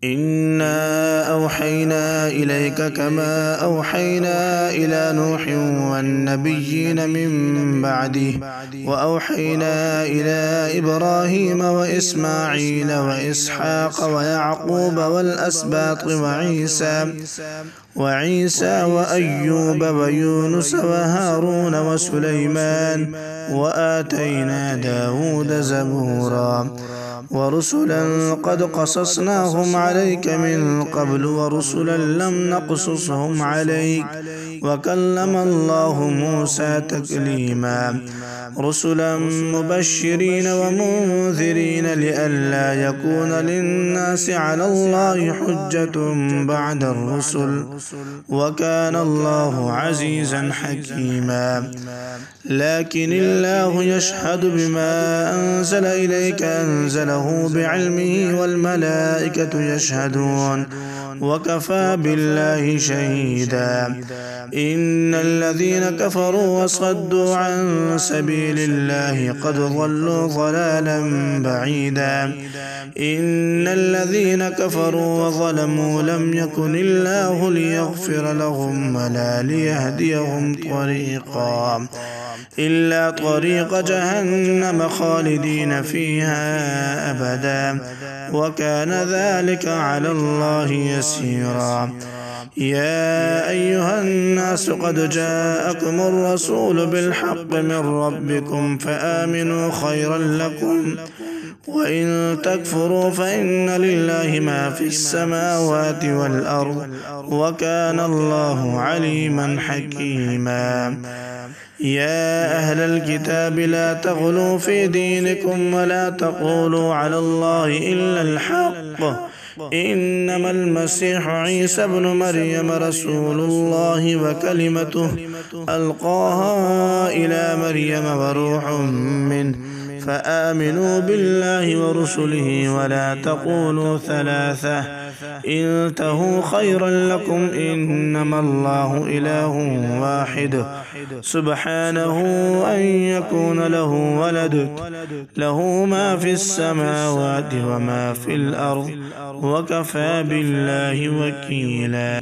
إنا أوحينا إليك كما أوحينا إلى نوح والنبيين من بعده وأوحينا إلى إبراهيم وإسماعيل وإسحاق ويعقوب والأسباط وعيسى وأيوب ويونس وهارون وسليمان وآتينا داود زبورا ورسلا قد قصصناهم عليك من قبل ورسلا لم نقصصهم عليك وكلم الله موسى تكليما رسلا مبشرين ومنذرين لئلا يكون للناس على الله حجة بعد الرسل وكان الله عزيزا حكيما لكن الله يشهد بما أنزل إليك أنزله بعلمه والملائكة يشهدون وكفى بالله شهيدا إن الذين كفروا وصدوا عن سبيل الله قد ضلوا ضلالا بعيدا إن الذين كفروا وظلموا لم يكن الله ليغفر لهم ولا ليهديهم طريقا إلا طريق جهنم خالدين فيها أبدا وكان ذلك على الله يسيرا يا أيها الناس قد جاءكم الرسول بالحق من ربكم فآمنوا خيرا لكم وإن تكفروا فإن لله ما في السماوات والأرض وكان الله عليما حكيما يا أهل الكتاب لا تغلوا في دينكم ولا تقولوا على الله إلا الحق إنما المسيح عيسى ابن مريم رسول الله وكلمته ألقاها إلى مريم وروح منه فآمنوا بالله ورسله ولا تقولوا ثلاثة انتهوا خيرا لكم إنما الله إله واحد سبحانه أن يكون له ولد له ما في السماوات وما في الأرض وكفى بالله وكيلا